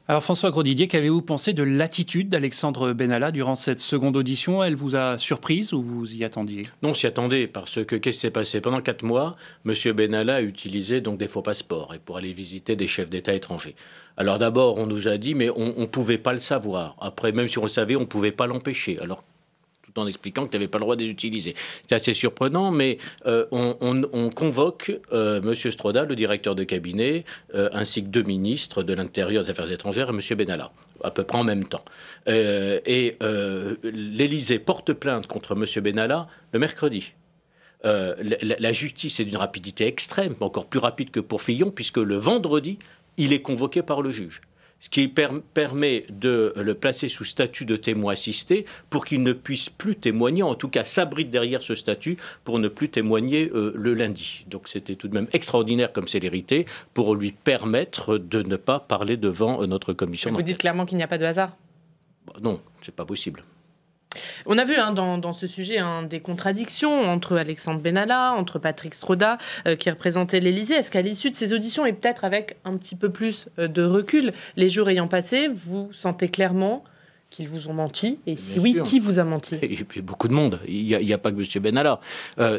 Alors François Grosdidier, qu'avez-vous pensé de l'attitude d'Alexandre Benalla durant cette seconde audition? Elle vous a surprise ou vous y attendiez? Non, on s'y attendait, parce que qu'est-ce qui s'est passé? Pendant 4 mois, M. Benalla a utilisé donc des faux passeports et pour aller visiter des chefs d'État étrangers. Alors d'abord, on nous a dit, mais on ne pouvait pas le savoir. Après, même si on le savait, on ne pouvait pas l'empêcher. Alors, tout en expliquant que tu n'avais pas le droit de les utiliser. C'est assez surprenant, mais on convoque M. Stroda, le directeur de cabinet, ainsi que 2 ministres de l'Intérieur et des Affaires étrangères, et M. Benalla, à peu près en même temps. L'Élysée porte plainte contre M. Benalla le mercredi. La justice est d'une rapidité extrême, encore plus rapide que pour Fillon, puisque le vendredi, il est convoqué par le juge. Ce qui permet de le placer sous statut de témoin assisté pour qu'il ne puisse plus témoigner, en tout cas s'abrite derrière ce statut pour ne plus témoigner le lundi. Donc c'était tout de même extraordinaire comme célérité pour lui permettre de ne pas parler devant notre commission d'enquête. Vous dites clairement qu'il n'y a pas de hasard? Non, c'est pas possible. On a vu dans ce sujet des contradictions entre Alexandre Benalla, entre Patrick Stroda, qui représentait l'Élysée. Est-ce qu'à l'issue de ces auditions, et peut-être avec un petit peu plus de recul, les jours ayant passé, vous sentez clairement qu'ils vous ont menti? Et si oui, qui vous a menti? Et beaucoup de monde. Il n'y a pas que M. Benalla.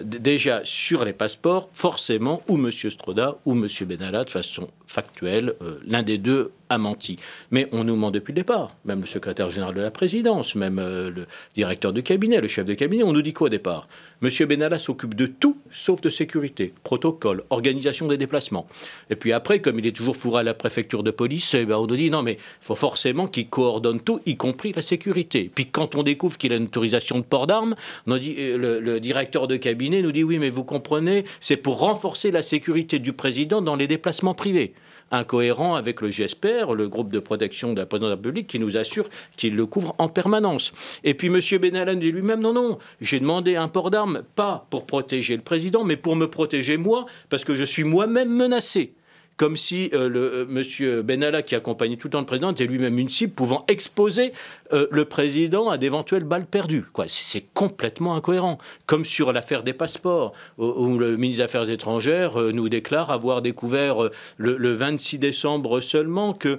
Déjà, sur les passeports, forcément, ou M. Stroda ou M. Benalla, de façon factuelle, l'un des deux a menti. Mais on nous ment depuis le départ. Même le secrétaire général de la présidence, même le directeur de cabinet, le chef de cabinet, on nous dit quoi au départ? M. Benalla s'occupe de tout, sauf de sécurité, protocole, organisation des déplacements. Et puis après, comme il est toujours fourré à la préfecture de police, on nous dit non, mais il faut forcément qu'il coordonne tout, y compris la sécurité. Puis quand on découvre qu'il a une autorisation de port d'armes, le directeur de cabinet nous dit oui, mais vous comprenez, c'est pour renforcer la sécurité du président dans les déplacements privés. Incohérent avec le GESPER, le groupe de protection de la présidence de la République, qui nous assure qu'il le couvre en permanence. Et puis M. Benalla dit lui-même, non, j'ai demandé un port d'armes, pas pour protéger le président, mais pour me protéger moi, parce que je suis moi-même menacé. Comme si M. Benalla, qui accompagnait tout le temps le président, était lui-même une cible pouvant exposer le président à d'éventuelles balles perdues. C'est complètement incohérent. Comme sur l'affaire des passeports, où le ministre des Affaires étrangères nous déclare avoir découvert le 26 décembre seulement que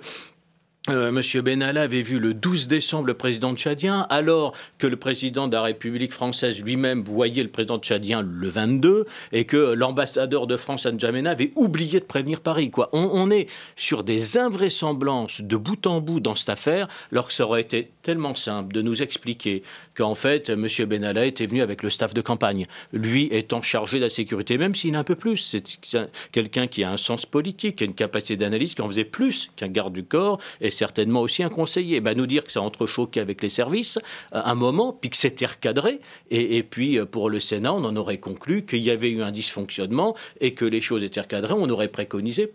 M. Benalla avait vu le 12 décembre le président tchadien, alors que le président de la République française lui-même voyait le président tchadien le 22, et que l'ambassadeur de France à N'Djamena avait oublié de prévenir Paris. On est sur des invraisemblances de bout en bout dans cette affaire, alors que ça aurait été tellement simple de nous expliquer qu'en fait, M. Benalla était venu avec le staff de campagne, lui étant chargé de la sécurité, même s'il a un peu plus. C'est quelqu'un qui a un sens politique, qui a une capacité d'analyse, qui en faisait plus qu'un garde du corps, et certainement aussi un conseiller. Nous dire que ça a entrechoqué avec les services à un moment, puis que c'était recadré, et puis pour le Sénat, on en aurait conclu qu'il y avait eu un dysfonctionnement et que les choses étaient recadrées. On aurait préconisé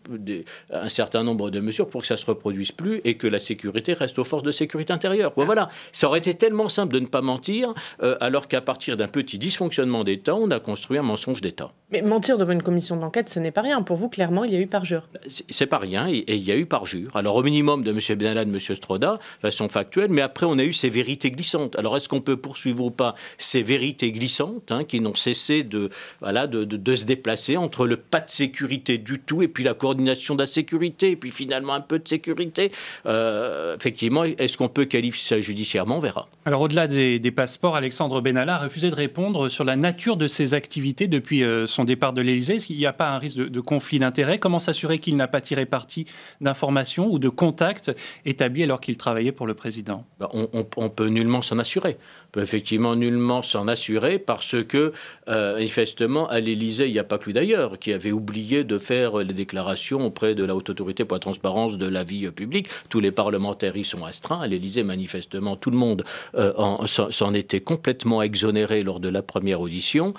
un certain nombre de mesures pour que ça ne se reproduise plus et que la sécurité reste aux forces de sécurité intérieure. Voilà, ça aurait été tellement simple de ne pas mentir, alors qu'à partir d'un petit dysfonctionnement d'État, on a construit un mensonge d'État. Mais mentir devant une commission d'enquête, ce n'est pas rien. Pour vous, clairement, il y a eu parjure. C'est pas rien, et il y a eu parjure. Alors au minimum de M. Benalla, de M. Stroda, de façon factuelle, mais après on a eu ces vérités glissantes. Alors est-ce qu'on peut poursuivre ou pas ces vérités glissantes qui n'ont cessé de se déplacer entre le pas de sécurité du tout et puis la coordination de la sécurité et puis finalement un peu de sécurité? Effectivement, est-ce qu'on peut qualifier ça judiciairement? On verra. Alors au-delà des passeports, Alexandre Benalla a refusé de répondre sur la nature de ses activités depuis son départ de l'Élysée. Est-ce qu'il n'y a pas un risque de conflit d'intérêts? Comment s'assurer qu'il n'a pas tiré parti d'informations ou de contacts établis alors qu'il travaillait pour le président? On peut nullement s'en assurer. On peut effectivement nullement s'en assurer parce que, manifestement, à l'Élysée, il n'y a pas que lui d'ailleurs, qui avait oublié de faire les déclarations auprès de la Haute Autorité pour la transparence de la vie publique. Tous les parlementaires y sont astreints. À l'Élysée, manifestement, tout le monde s'en était complètement exonéré lors de la première audition.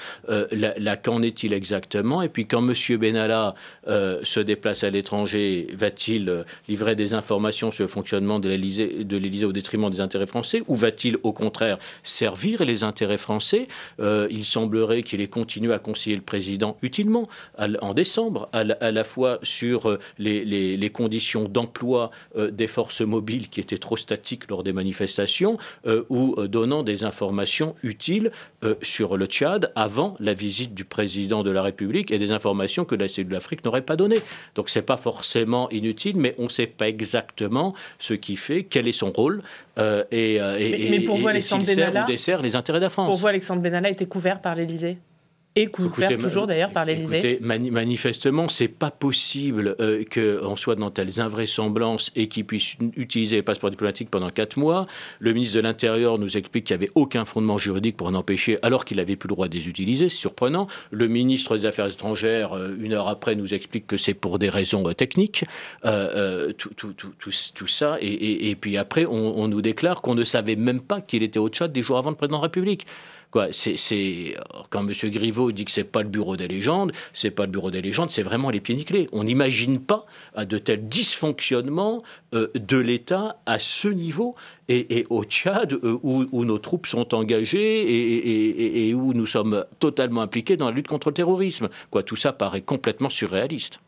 Qu'en est-il exactement? Et puis, quand M. Benalla se déplace à l'étranger, va-t-il livrer des informations sur le fonctionnement de l'Élysée au détriment des intérêts français, ou va-t-il au contraire servir les intérêts français? Il semblerait qu'il ait continué à conseiller le président utilement en décembre, à la fois sur les conditions d'emploi des forces mobiles qui étaient trop statiques lors des manifestations, ou donnant des informations utiles sur le Tchad avant la visite du président de la République, et des informations que la cellule d'Afrique n'aurait pas données. Donc c'est pas forcément inutile, mais on ne sait pas exactement exactement ce qui fait, quel est son rôle, mais pour vous, Alexandre s'il sert Benalla, ou dessert les intérêts de la France. Pour vous, Alexandre Benalla était couvert par l'Élysée ? Et couvert toujours d'ailleurs par l'Élysée. Écoutez, manifestement, c'est pas possible qu'on soit dans telles invraisemblances et qu'il puisse utiliser les passeports diplomatiques pendant 4 mois. Le ministre de l'Intérieur nous explique qu'il n'y avait aucun fondement juridique pour en empêcher, alors qu'il n'avait plus le droit de les utiliser. C'est surprenant. Le ministre des Affaires étrangères, 1 heure après, nous explique que c'est pour des raisons techniques. Tout ça. Et puis après, on nous déclare qu'on ne savait même pas qu'il était au Tchad des jours avant le président de la République. Quand M. Griveaux dit que c'est pas le bureau des légendes, c'est pas le bureau des légendes, c'est vraiment les pieds nickelés. On n'imagine pas de tels dysfonctionnements de l'État à ce niveau et au Tchad où nos troupes sont engagées et où nous sommes totalement impliqués dans la lutte contre le terrorisme. Tout ça paraît complètement surréaliste.